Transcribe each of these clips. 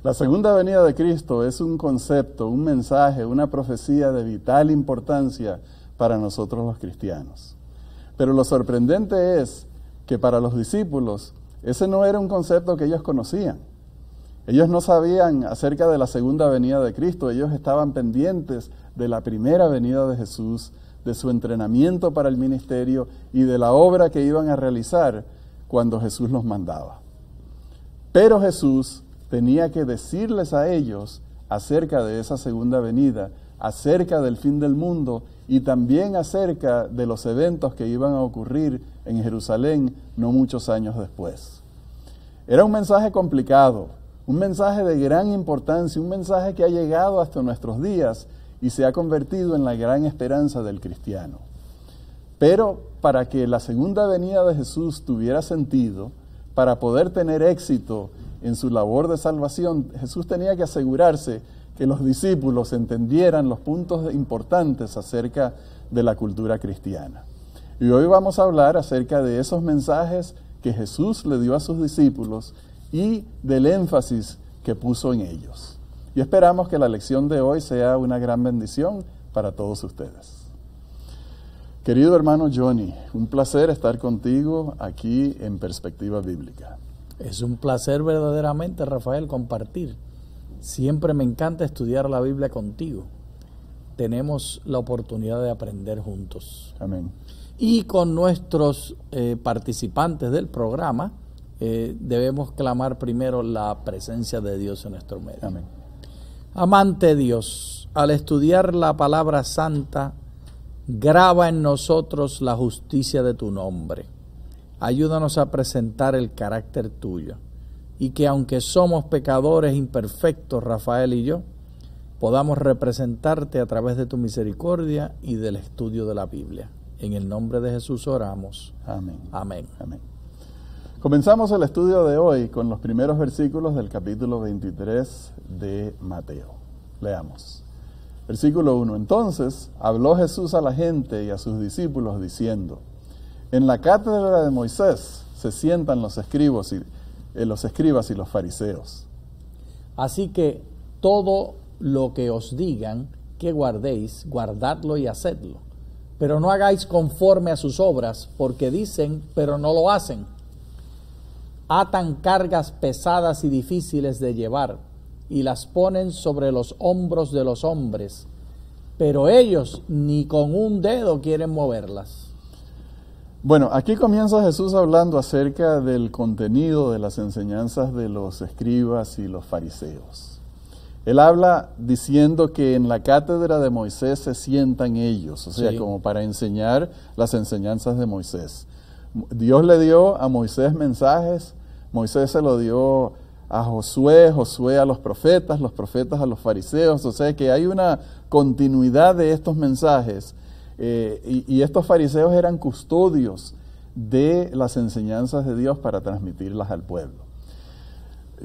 La segunda venida de Cristo es un concepto, un mensaje, una profecía de vital importancia para nosotros los cristianos. Pero lo sorprendente es que para los discípulos ese no era un concepto que ellos conocían. Ellos no sabían acerca de la segunda venida de Cristo, ellos estaban pendientes de la primera venida de Jesús, de su entrenamiento para el ministerio y de la obra que iban a realizar cuando Jesús los mandaba. Pero Jesús tenía que decirles a ellos acerca de esa segunda venida, acerca del fin del mundo y también acerca de los eventos que iban a ocurrir en Jerusalén no muchos años después. Era un mensaje complicado, un mensaje de gran importancia, un mensaje que ha llegado hasta nuestros días y se ha convertido en la gran esperanza del cristiano. Pero para que la segunda venida de Jesús tuviera sentido, para poder tener éxito en su labor de salvación, Jesús tenía que asegurarse que los discípulos entendieran los puntos importantes acerca de la cultura cristiana. Y hoy vamos a hablar acerca de esos mensajes que Jesús le dio a sus discípulos y del énfasis que puso en ellos. Y esperamos que la lección de hoy sea una gran bendición para todos ustedes. Querido hermano Johnny, un placer estar contigo aquí en Perspectiva Bíblica. Es un placer verdaderamente, Rafael, compartir. Siempre me encanta estudiar la Biblia contigo. Tenemos la oportunidad de aprender juntos. Amén. Y con nuestros participantes del programa, debemos clamar primero la presencia de Dios en nuestro medio. Amén. Amante Dios, al estudiar la palabra santa, graba en nosotros la justicia de tu nombre. Ayúdanos a presentar el carácter tuyo y que aunque somos pecadores imperfectos, Rafael y yo, podamos representarte a través de tu misericordia y del estudio de la Biblia. En el nombre de Jesús oramos. Amén. Amén. Amén. Comenzamos el estudio de hoy con los primeros versículos del capítulo 23 de Mateo. Leamos. Versículo 1. Entonces habló Jesús a la gente y a sus discípulos diciendo: en la cátedra de Moisés se sientan los escribas y los fariseos. Así que todo lo que os digan que guardéis, guardadlo y hacedlo. Pero no hagáis conforme a sus obras, porque dicen, pero no lo hacen. Atan cargas pesadas y difíciles de llevar, y las ponen sobre los hombros de los hombres, pero ellos ni con un dedo quieren moverlas. Bueno, aquí comienza Jesús hablando acerca del contenido de las enseñanzas de los escribas y los fariseos. Él habla diciendo que en la cátedra de Moisés se sientan ellos, o sea, sí, como para enseñar las enseñanzas de Moisés. Dios le dio a Moisés mensajes, Moisés se lo dio a Josué, Josué a los profetas a los fariseos, o sea que hay una continuidad de estos mensajes. Y estos fariseos eran custodios de las enseñanzas de Dios para transmitirlas al pueblo.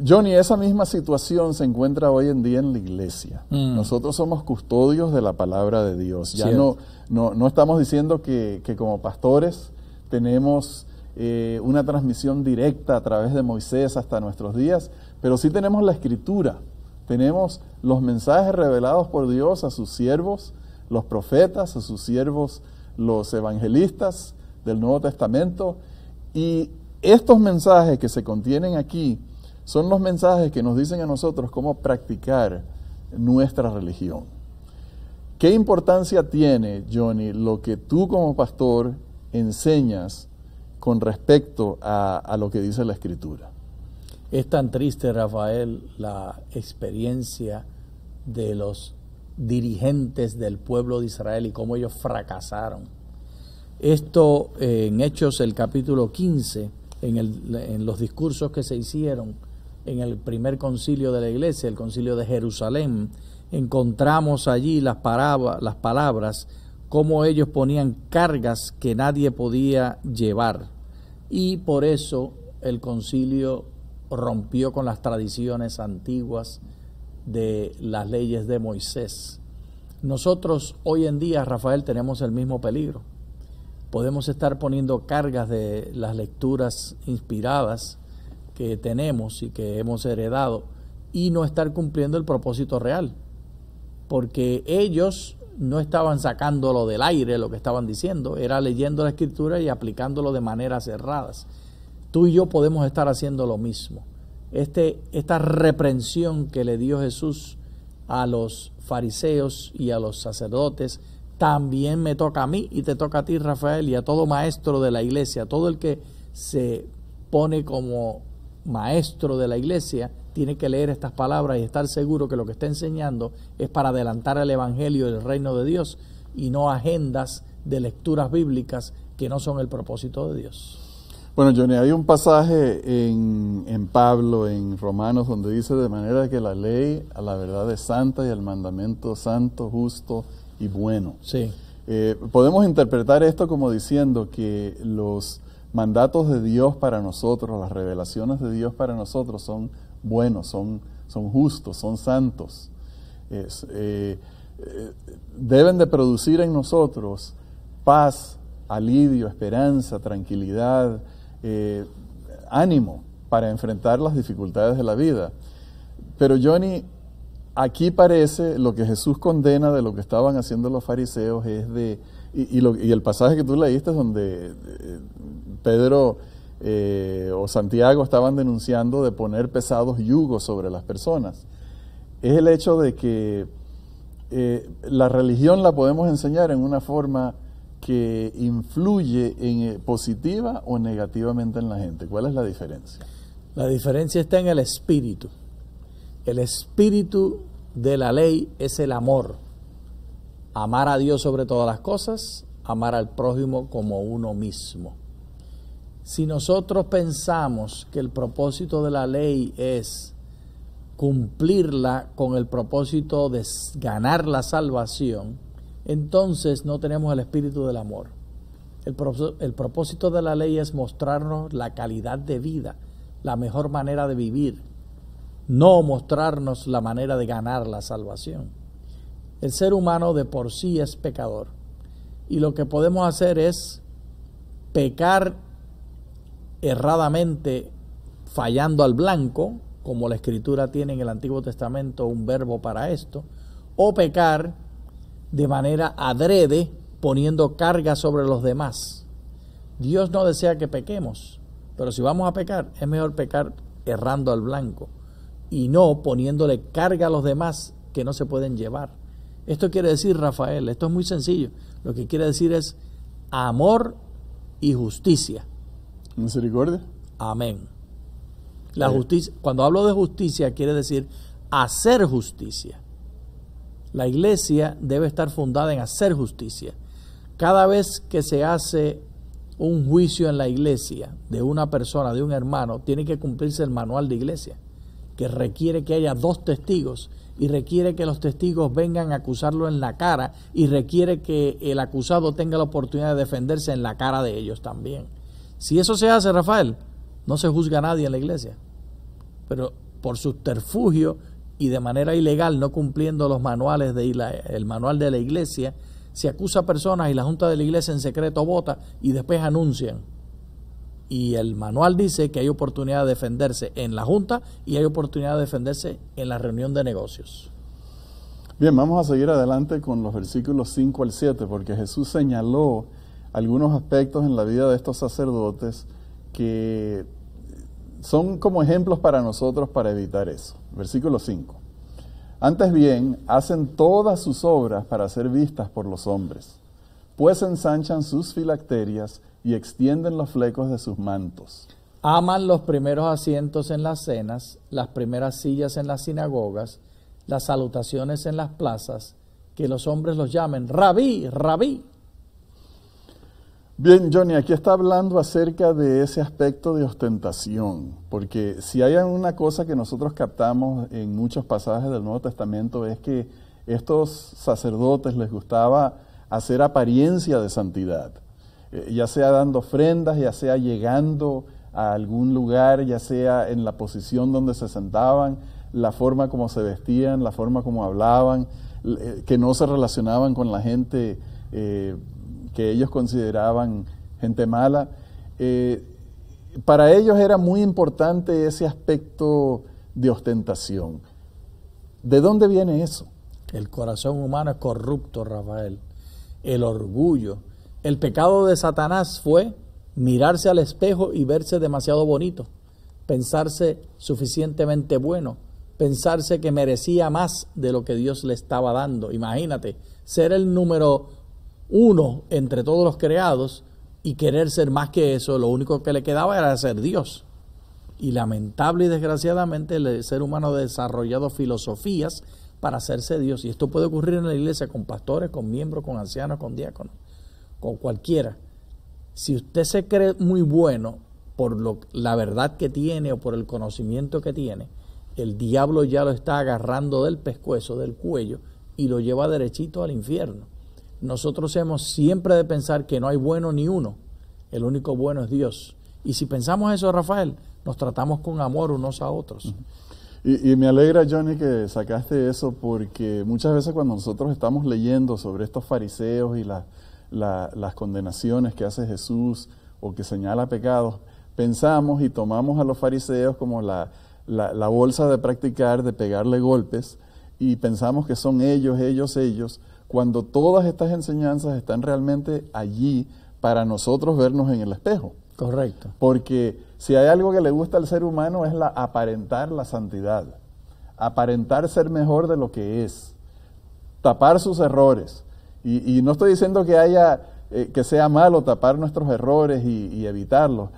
Johnny, esa misma situación se encuentra hoy en día en la iglesia. Nosotros somos custodios de la palabra de Dios. Ya no estamos diciendo que como pastores tenemos una transmisión directa a través de Moisés hasta nuestros días, pero sí tenemos la Escritura, tenemos los mensajes revelados por Dios a sus siervos, los profetas, a sus siervos, los evangelistas del Nuevo Testamento, y estos mensajes que se contienen aquí son los mensajes que nos dicen a nosotros cómo practicar nuestra religión. ¿Qué importancia tiene, Johnny, lo que tú como pastor enseñas con respecto a lo que dice la Escritura? Es tan triste, Rafael, la experiencia de los dirigentes del pueblo de Israel y cómo ellos fracasaron. Esto en Hechos, el capítulo 15, en los discursos que se hicieron en el primer concilio de la iglesia, el concilio de Jerusalén, encontramos allí las palabras, cómo ellos ponían cargas que nadie podía llevar. Y por eso el concilio rompió con las tradiciones antiguas de las leyes de Moisés. Nosotros hoy en día, Rafael, tenemos el mismo peligro. Podemos estar poniendo cargas de las lecturas inspiradas que tenemos y que hemos heredado, y no estar cumpliendo el propósito real, porque ellos no estaban sacándolo del aire, lo que estaban diciendo, era leyendo la Escritura y aplicándolo de maneras erradas. Tú y yo podemos estar haciendo lo mismo. Esta reprensión que le dio Jesús a los fariseos y a los sacerdotes, también me toca a mí y te toca a ti, Rafael, y a todo maestro de la iglesia. Todo el que se pone como maestro de la iglesia tiene que leer estas palabras y estar seguro que lo que está enseñando es para adelantar el evangelio del reino de Dios y no agendas de lecturas bíblicas que no son el propósito de Dios. Bueno, Johnny, hay un pasaje en Pablo, en Romanos, donde dice: de manera que la ley a la verdad es santa y el mandamiento santo, justo y bueno. Sí. Podemos interpretar esto como diciendo que los mandatos de Dios para nosotros, las revelaciones de Dios para nosotros son buenos, son justos, son santos. Deben de producir en nosotros paz, alivio, esperanza, tranquilidad, ánimo para enfrentar las dificultades de la vida. Pero Johnny, aquí parece lo que Jesús condena de lo que estaban haciendo los fariseos es y el pasaje que tú leíste es donde Pedro o Santiago estaban denunciando de poner pesados yugos sobre las personas. Es el hecho de que la religión la podemos enseñar en una forma que influye positiva o negativamente en la gente. ¿Cuál es la diferencia? La diferencia está en el espíritu. El espíritu de la ley es el amor. Amar a Dios sobre todas las cosas, amar al prójimo como uno mismo. Si nosotros pensamos que el propósito de la ley es cumplirla con el propósito de ganar la salvación, entonces no tenemos el espíritu del amor. El propósito de la ley es mostrarnos la calidad de vida, la mejor manera de vivir, no mostrarnos la manera de ganar la salvación. El ser humano de por sí es pecador y lo que podemos hacer es pecar erradamente, fallando al blanco, como la Escritura tiene en el Antiguo Testamento un verbo para esto, o pecar de manera adrede, poniendo carga sobre los demás. Dios no desea que pequemos, pero si vamos a pecar, es mejor pecar errando al blanco y no poniéndole carga a los demás que no se pueden llevar. Esto quiere decir, Rafael, esto es muy sencillo, lo que quiere decir es amor y justicia. ¿Misericordia? Amén. La justicia, cuando hablo de justicia, quiere decir hacer justicia. La iglesia debe estar fundada en hacer justicia. Cada vez que se hace un juicio en la iglesia de una persona, de un hermano, tiene que cumplirse el manual de iglesia, que requiere que haya 2 testigos y requiere que los testigos vengan a acusarlo en la cara y requiere que el acusado tenga la oportunidad de defenderse en la cara de ellos también. Si eso se hace, Rafael, no se juzga a nadie en la iglesia, pero por subterfugio y de manera ilegal, no cumpliendo los manuales el manual de la iglesia, se acusa a personas y la junta de la iglesia en secreto vota y después anuncian. Y el manual dice que hay oportunidad de defenderse en la junta y hay oportunidad de defenderse en la reunión de negocios. Bien, vamos a seguir adelante con los versículos 5 al 7, porque Jesús señaló algunos aspectos en la vida de estos sacerdotes que son como ejemplos para nosotros para evitar eso. Versículo 5. Antes bien, hacen todas sus obras para ser vistas por los hombres, pues ensanchan sus filacterias y extienden los flecos de sus mantos. Aman los primeros asientos en las cenas, las primeras sillas en las sinagogas, las salutaciones en las plazas, que los hombres los llamen Rabí, Rabí. Bien, Johnny, aquí está hablando acerca de ese aspecto de ostentación, porque si hay una cosa que nosotros captamos en muchos pasajes del Nuevo Testamento es que estos sacerdotes les gustaba hacer apariencia de santidad, ya sea dando ofrendas, ya sea llegando a algún lugar, ya sea en la posición donde se sentaban, la forma como se vestían, la forma como hablaban, que no se relacionaban con la gente que ellos consideraban gente mala. Para ellos era muy importante ese aspecto de ostentación. ¿De dónde viene eso? El corazón humano es corrupto, Rafael. El orgullo. El pecado de Satanás fue mirarse al espejo y verse demasiado bonito, pensarse suficientemente bueno, pensarse que merecía más de lo que Dios le estaba dando. Imagínate, ser el número 1 entre todos los creados y querer ser más que eso, lo único que le quedaba era ser Dios. Y lamentable y desgraciadamente el ser humano ha desarrollado filosofías para hacerse Dios. Y esto puede ocurrir en la iglesia con pastores, con miembros, con ancianos, con diáconos, con cualquiera. Si usted se cree muy bueno por la verdad que tiene o por el conocimiento que tiene, el diablo ya lo está agarrando del pescuezo, del cuello, y lo lleva derechito al infierno. Nosotros hemos siempre de pensar que no hay bueno ni uno. El único bueno es Dios. Y si pensamos eso, Rafael, nos tratamos con amor unos a otros. Y me alegra, Johnny, que sacaste eso, porque muchas veces cuando nosotros estamos leyendo sobre estos fariseos y las condenaciones que hace Jesús o que señala pecados, pensamos y tomamos a los fariseos como la bolsa de practicar, de pegarle golpes, y pensamos que son ellos, cuando todas estas enseñanzas están realmente allí para nosotros vernos en el espejo. Correcto. Porque si hay algo que le gusta al ser humano es aparentar la santidad, aparentar ser mejor de lo que es, tapar sus errores. Y no estoy diciendo que sea malo tapar nuestros errores y evitarlos,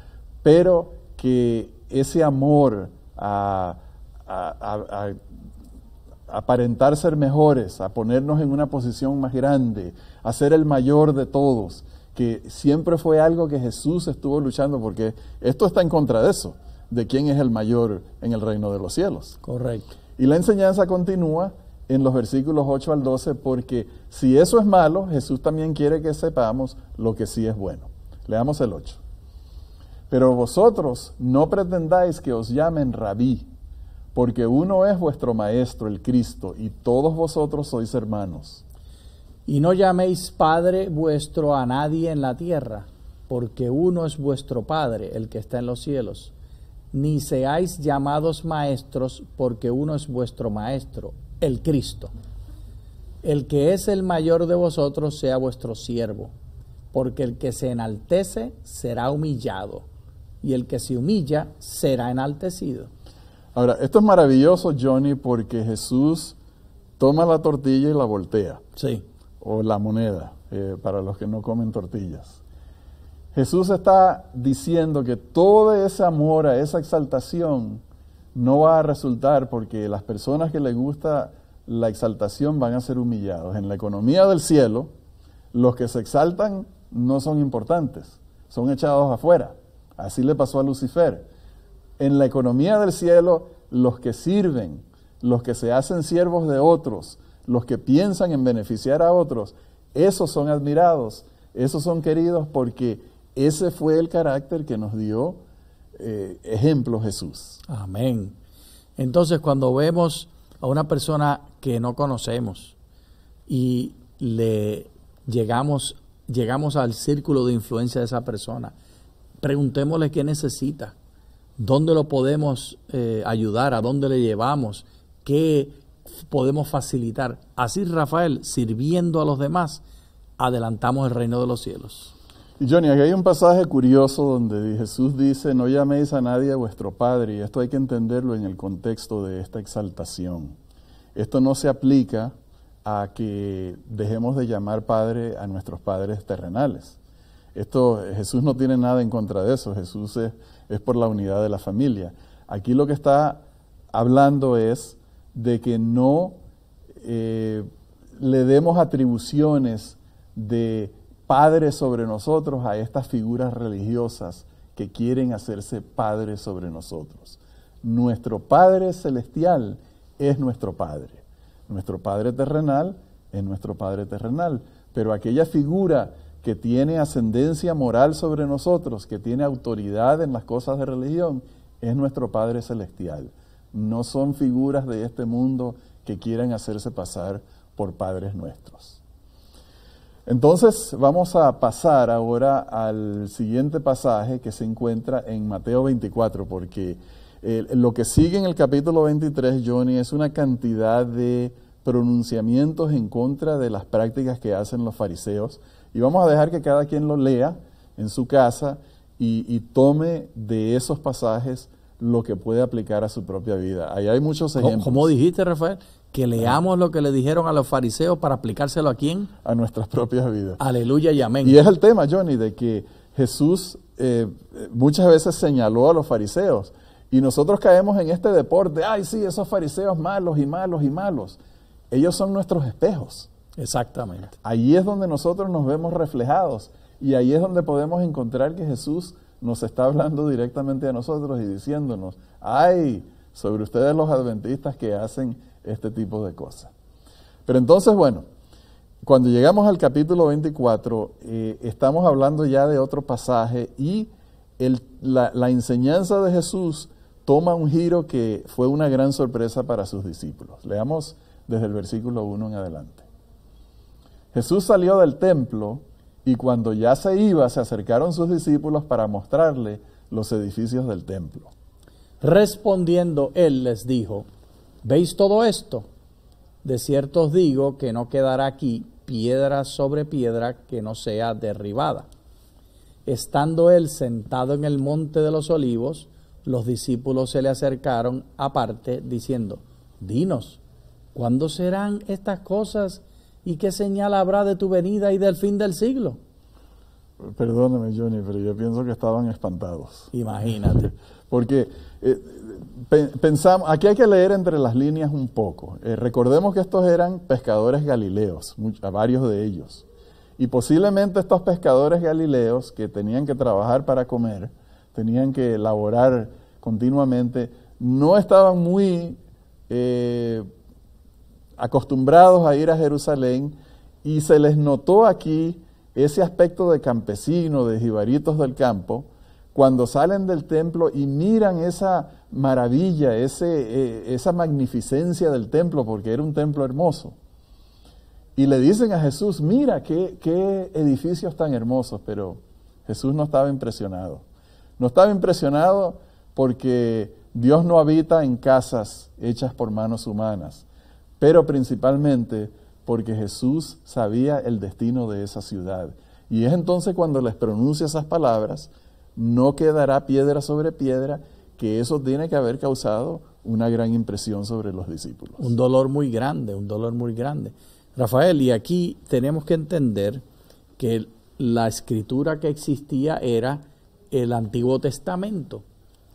pero que ese amor a aparentar ser mejores, a ponernos en una posición más grande, a ser el mayor de todos, que siempre fue algo que Jesús estuvo luchando, porque esto está en contra de eso, de quién es el mayor en el reino de los cielos. Correcto. Y la enseñanza continúa en los versículos 8 al 12, porque si eso es malo, Jesús también quiere que sepamos lo que sí es bueno. Leamos el 8. Pero vosotros no pretendáis que os llamen rabí, porque uno es vuestro maestro, el Cristo, y todos vosotros sois hermanos. Y no llaméis Padre vuestro a nadie en la tierra, porque uno es vuestro Padre, el que está en los cielos. Ni seáis llamados maestros, porque uno es vuestro Maestro, el Cristo. El que es el mayor de vosotros sea vuestro siervo, porque el que se enaltece será humillado, y el que se humilla será enaltecido. Ahora, esto es maravilloso, Johnny, porque Jesús toma la tortilla y la voltea. Sí. O la moneda, para los que no comen tortillas. Jesús está diciendo que todo ese amor, a esa exaltación, no va a resultar porque las personas que les gusta la exaltación van a ser humillados. En la economía del cielo, los que se exaltan no son importantes, son echados afuera. Así le pasó a Lucifer. En la economía del cielo, los que sirven, los que se hacen siervos de otros, los que piensan en beneficiar a otros, esos son admirados, esos son queridos, porque ese fue el carácter que nos dio ejemplo Jesús. Amén. Entonces, cuando vemos a una persona que no conocemos y llegamos al círculo de influencia de esa persona, preguntémosle qué necesita, dónde lo podemos ayudar, a dónde le llevamos, qué podemos facilitar. Así, Rafael, sirviendo a los demás, adelantamos el reino de los cielos. Y Johnny, aquí hay un pasaje curioso donde Jesús dice, no llaméis a nadie a vuestro Padre, y esto hay que entenderlo en el contexto de esta exaltación. Esto no se aplica a que dejemos de llamar Padre a nuestros padres terrenales. Jesús no tiene nada en contra de eso, Jesús es por la unidad de la familia. Aquí lo que está hablando es de que no le demos atribuciones de padres sobre nosotros a estas figuras religiosas que quieren hacerse padres sobre nosotros. Nuestro Padre Celestial es nuestro Padre. Nuestro Padre terrenal es nuestro Padre terrenal. Pero aquella figura que tiene ascendencia moral sobre nosotros, que tiene autoridad en las cosas de religión, es nuestro Padre Celestial. No son figuras de este mundo que quieran hacerse pasar por padres nuestros. Entonces vamos a pasar ahora al siguiente pasaje que se encuentra en Mateo 24, porque Lo que sigue en el capítulo 23, Johnny, es una cantidad de pronunciamientos en contra de las prácticas que hacen los fariseos. Y vamos a dejar que cada quien lo lea en su casa y tome de esos pasajes lo que puede aplicar a su propia vida. Ahí hay muchos ejemplos. ¿Cómo dijiste, Rafael? Que leamos lo que le dijeron a los fariseos para aplicárselo ¿a quién? A nuestras propias vidas. Aleluya y amén. Y es el tema, Johnny, de que Jesús muchas veces señaló a los fariseos y nosotros caemos en este deporte. Ay, sí, esos fariseos malos y malos y malos. Ellos son nuestros espejos. Exactamente. Ahí es donde nosotros nos vemos reflejados y ahí es donde podemos encontrar que Jesús nos está hablando directamente a nosotros y diciéndonos, ay, sobre ustedes los adventistas que hacen este tipo de cosas. Pero entonces, bueno, cuando llegamos al capítulo 24, estamos hablando ya de otro pasaje y la enseñanza de Jesús toma un giro que fue una gran sorpresa para sus discípulos. Leamos desde el versículo 1 en adelante. Jesús salió del templo y cuando ya se iba, se acercaron sus discípulos para mostrarle los edificios del templo. Respondiendo él les dijo, ¿veis todo esto? De cierto os digo que no quedará aquí piedra sobre piedra que no sea derribada. Estando él sentado en el monte de los olivos, los discípulos se le acercaron aparte diciendo, dinos, ¿cuándo serán estas cosas y qué señal habrá de tu venida y del fin del siglo? Perdóname, Johnny, pero yo pienso que estaban espantados. Imagínate. Porque pensamos, aquí hay que leer entre las líneas un poco. Recordemos que estos eran pescadores galileos, varios de ellos. Y posiblemente estos pescadores galileos que tenían que trabajar para comer, tenían que laborar continuamente, no estaban muy acostumbrados a ir a Jerusalén y se les notó aquí ese aspecto de campesino, de jibaritos del campo, cuando salen del templo y miran esa maravilla, esa magnificencia del templo, porque era un templo hermoso. Y le dicen a Jesús, mira, qué edificios tan hermosos, pero Jesús no estaba impresionado. No estaba impresionado porque Dios no habita en casas hechas por manos humanas, pero principalmente porque Jesús sabía el destino de esa ciudad. Y es entonces cuando les pronuncia esas palabras, no quedará piedra sobre piedra, que eso tiene que haber causado una gran impresión sobre los discípulos. Un dolor muy grande, un dolor muy grande. Rafael, y aquí tenemos que entender que la escritura que existía era el Antiguo Testamento.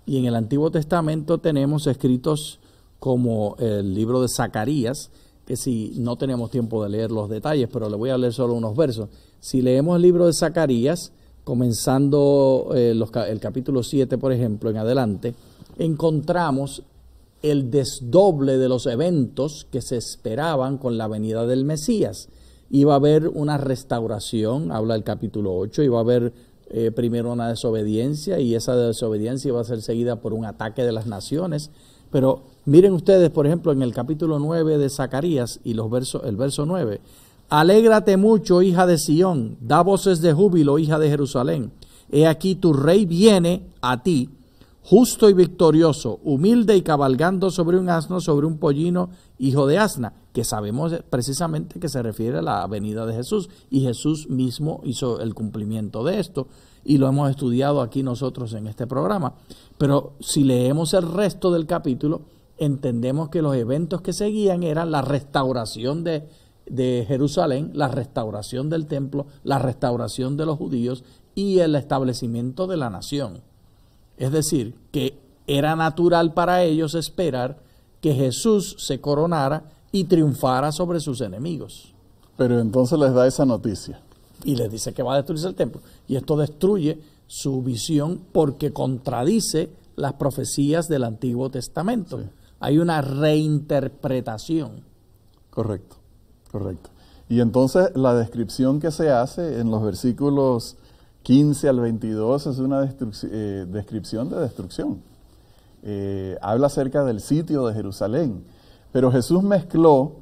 Y en el Antiguo Testamento tenemos escritos como el libro de Zacarías, que si no tenemos tiempo de leer los detalles, pero le voy a leer solo unos versos. Si leemos el libro de Zacarías, comenzando el capítulo 7, por ejemplo, en adelante, encontramos el desdoble de los eventos que se esperaban con la venida del Mesías. Iba a haber una restauración, habla el capítulo 8, iba a haber primero una desobediencia y esa desobediencia iba a ser seguida por un ataque de las naciones. Pero miren ustedes, por ejemplo, en el capítulo 9 de Zacarías y el verso 9, alégrate mucho, hija de Sión, da voces de júbilo, hija de Jerusalén. He aquí tu rey viene a ti, justo y victorioso, humilde y cabalgando sobre un asno, sobre un pollino, hijo de asna, que sabemos precisamente que se refiere a la venida de Jesús. Y Jesús mismo hizo el cumplimiento de esto, y lo hemos estudiado aquí nosotros en este programa. Pero si leemos el resto del capítulo, entendemos que los eventos que seguían eran la restauración de Jerusalén, la restauración del templo, la restauración de los judíos y el establecimiento de la nación. Es decir, que era natural para ellos esperar que Jesús se coronara y triunfara sobre sus enemigos. Pero entonces les da esa noticia. Y les dice que va a destruirse el templo. Y esto destruye su visión porque contradice las profecías del Antiguo Testamento. Sí. Hay una reinterpretación. Correcto. Y entonces la descripción que se hace en los versículos 15 al 22 es una descripción de destrucción. Habla acerca del sitio de Jerusalén. Pero Jesús mezcló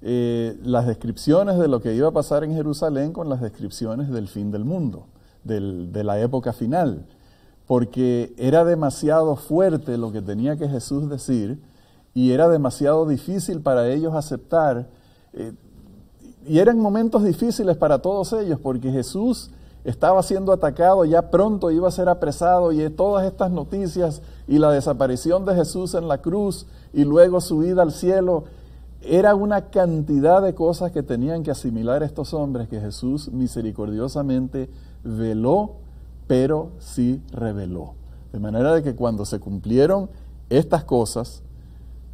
las descripciones de lo que iba a pasar en Jerusalén con las descripciones del fin del mundo, de la época final. porque era demasiado fuerte lo que tenía que Jesús decir y era demasiado difícil para ellos aceptar. Y eran momentos difíciles para todos ellos porque Jesús estaba siendo atacado, ya pronto iba a ser apresado, y todas estas noticias y la desaparición de Jesús en la cruz y luego su ida al cielo, era una cantidad de cosas que tenían que asimilar estos hombres que Jesús misericordiosamente veló, pero sí reveló. De manera de que cuando se cumplieron estas cosas,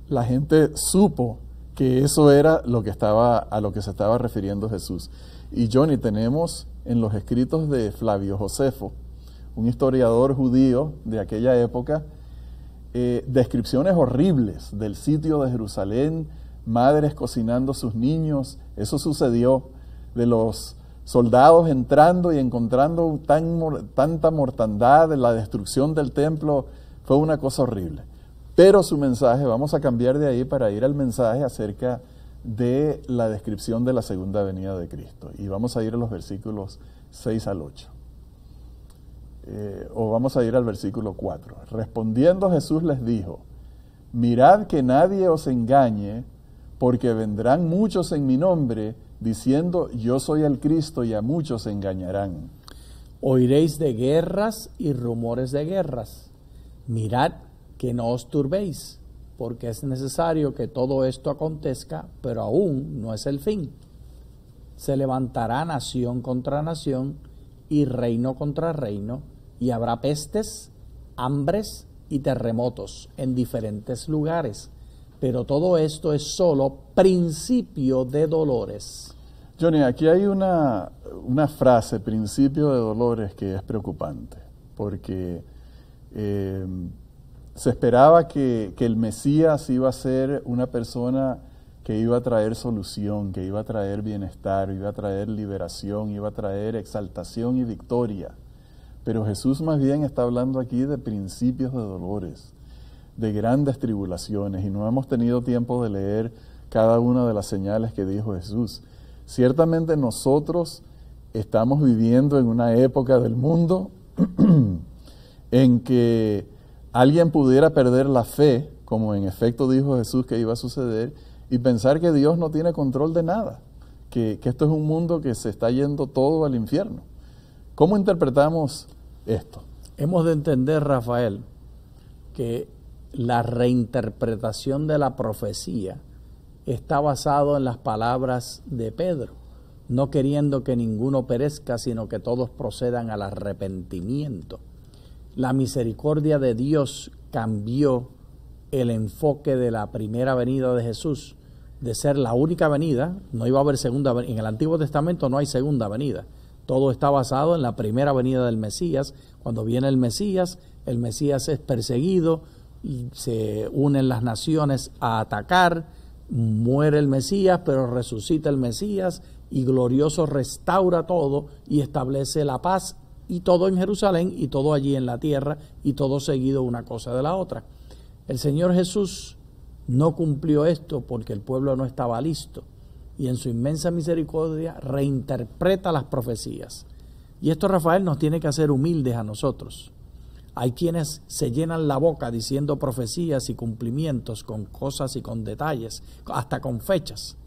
la gente supo que eso era lo que a lo que se estaba refiriendo Jesús. Y Johnny, tenemos en los escritos de Flavio Josefo, un historiador judío de aquella época, descripciones horribles del sitio de Jerusalén, madres cocinando sus niños. Eso sucedió, de los soldados entrando y encontrando tanta mortandad, la destrucción del templo. Fue una cosa horrible. Pero su mensaje, vamos a cambiar de ahí para ir al mensaje acerca de la descripción de la segunda venida de Cristo. Y vamos a ir a los versículos 6 al 8. O vamos a ir al versículo 4. Respondiendo Jesús les dijo: mirad que nadie os engañe, porque vendrán muchos en mi nombre, diciendo yo soy el Cristo, y a muchos engañarán. Oiréis de guerras y rumores de guerras. Mirad que no os turbéis, porque es necesario que todo esto acontezca, pero aún no es el fin. Se levantará nación contra nación y reino contra reino, y habrá pestes, hambres y terremotos en diferentes lugares. Pero todo esto es solo principio de dolores. Johnny, aquí hay una frase, principio de dolores, que es preocupante, porque se esperaba que el Mesías iba a ser una persona que iba a traer solución, que iba a traer bienestar, iba a traer liberación, iba a traer exaltación y victoria. Pero Jesús más bien está hablando aquí de principios de dolores, de grandes tribulaciones, y no hemos tenido tiempo de leer cada una de las señales que dijo Jesús. Ciertamente nosotros estamos viviendo en una época del mundo en que alguien pudiera perder la fe, como en efecto dijo Jesús que iba a suceder, y pensar que Dios no tiene control de nada, que esto es un mundo que se está yendo todo al infierno. ¿Cómo interpretamos esto? Hemos de entender, Rafael, que la reinterpretación de la profecía está basado en las palabras de Pedro, no queriendo que ninguno perezca, sino que todos procedan al arrepentimiento. La misericordia de Dios cambió el enfoque de la primera venida de Jesús, de ser la única venida. No iba a haber segunda venida. En el Antiguo Testamento no hay segunda venida. Todo está basado en la primera venida del Mesías. Cuando viene el Mesías es perseguido y se unen las naciones a atacar. Muere el Mesías, pero resucita el Mesías y glorioso restaura todo y establece la paz, y todo en Jerusalén y todo allí en la tierra, y todo seguido una cosa de la otra. El Señor Jesús no cumplió esto porque el pueblo no estaba listo, y en su inmensa misericordia reinterpreta las profecías. Y esto, Rafael, nos tiene que hacer humildes a nosotros. Hay quienes se llenan la boca diciendo profecías y cumplimientos con cosas y con detalles, hasta con fechas,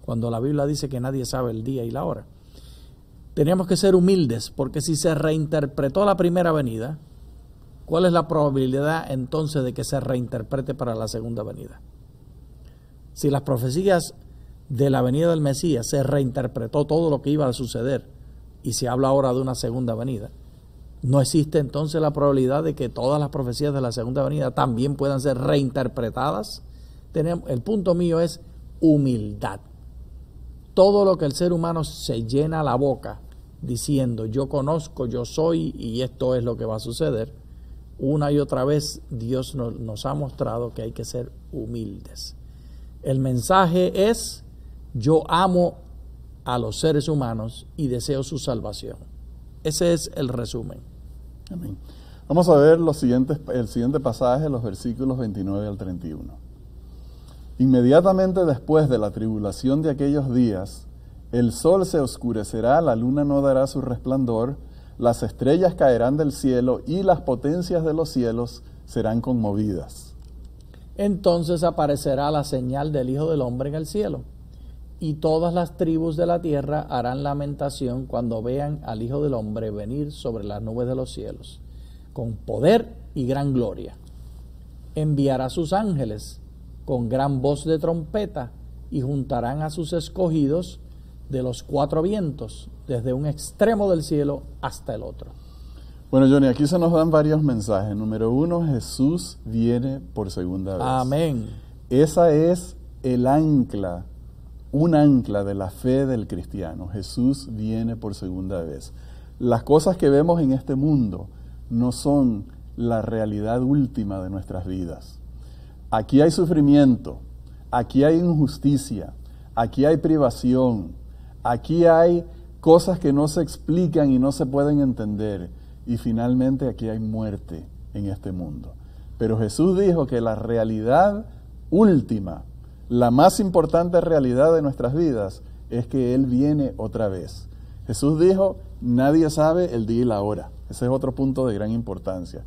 cuando la Biblia dice que nadie sabe el día y la hora. Tenemos que ser humildes, porque si se reinterpretó la primera venida, ¿cuál es la probabilidad entonces de que se reinterprete para la segunda venida? Si las profecías de la venida del Mesías se reinterpretó todo lo que iba a suceder y se habla ahora de una segunda venida, ¿no existe entonces la probabilidad de que todas las profecías de la segunda venida también puedan ser reinterpretadas? El punto mío es humildad. Todo lo que el ser humano se llena la boca diciendo yo conozco, yo soy y esto es lo que va a suceder, una y otra vez Dios nos ha mostrado que hay que ser humildes. El mensaje es: yo amo a los seres humanos y deseo su salvación. Ese es el resumen. Amén. Vamos a ver el siguiente pasaje, los versículos 29 al 31. Inmediatamente después de la tribulación de aquellos días, el sol se oscurecerá, la luna no dará su resplandor, las estrellas caerán del cielo y las potencias de los cielos serán conmovidas. Entonces aparecerá la señal del Hijo del Hombre en el cielo, y todas las tribus de la tierra harán lamentación cuando vean al Hijo del Hombre venir sobre las nubes de los cielos, con poder y gran gloria. Enviará sus ángeles con gran voz de trompeta y juntarán a sus escogidos de los cuatro vientos, desde un extremo del cielo hasta el otro. Bueno, Johnny, aquí se nos dan varios mensajes. Número 1, Jesús viene por segunda vez. Amén. Esa es el ancla, un ancla de la fe del cristiano. Jesús viene por segunda vez. Las cosas que vemos en este mundo no son la realidad última de nuestras vidas. Aquí hay sufrimiento, aquí hay injusticia, aquí hay privación, aquí hay cosas que no se explican y no se pueden entender. Y finalmente aquí hay muerte en este mundo. Pero Jesús dijo que la realidad última, la más importante realidad de nuestras vidas, es que Él viene otra vez. Jesús dijo, nadie sabe el día y la hora. Ese es otro punto de gran importancia.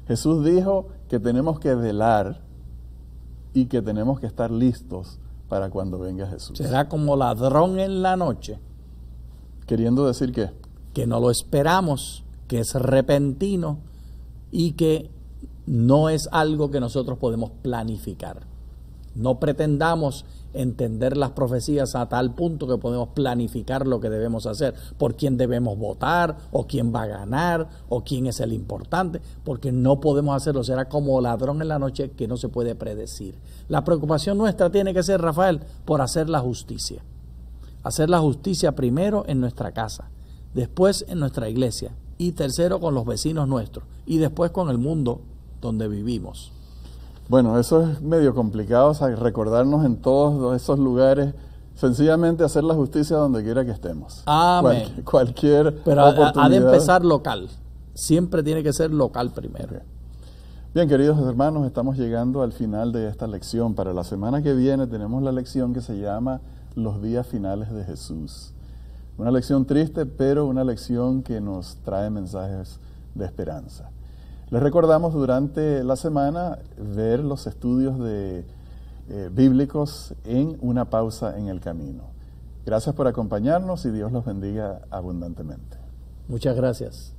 Jesús dijo que tenemos que velar y que tenemos que estar listos para cuando venga Jesús. Será como ladrón en la noche. Queriendo decir ¿qué? Que no lo esperamos, que es repentino y que no es algo que nosotros podemos planificar. No pretendamos entender las profecías a tal punto que podemos planificar lo que debemos hacer, por quién debemos votar, o quién va a ganar, o quién es el importante, porque no podemos hacerlo. Será como ladrón en la noche que no se puede predecir. La preocupación nuestra tiene que ser, Rafael, por hacer la justicia. Hacer la justicia primero en nuestra casa, después en nuestra iglesia, y tercero con los vecinos nuestros, y después con el mundo donde vivimos. Bueno, eso es medio complicado, o sea, recordarnos en todos esos lugares, sencillamente hacer la justicia donde quiera que estemos. Amén. Cualquier Pero oportunidad. ha de empezar local, siempre tiene que ser local primero. Okay. Bien, queridos hermanos, estamos llegando al final de esta lección. Para la semana que viene tenemos la lección que se llama Los días finales de Jesús. Una lección triste, pero una lección que nos trae mensajes de esperanza. Les recordamos durante la semana ver los estudios bíblicos en Una pausa en el camino. Gracias por acompañarnos y Dios los bendiga abundantemente. Muchas gracias.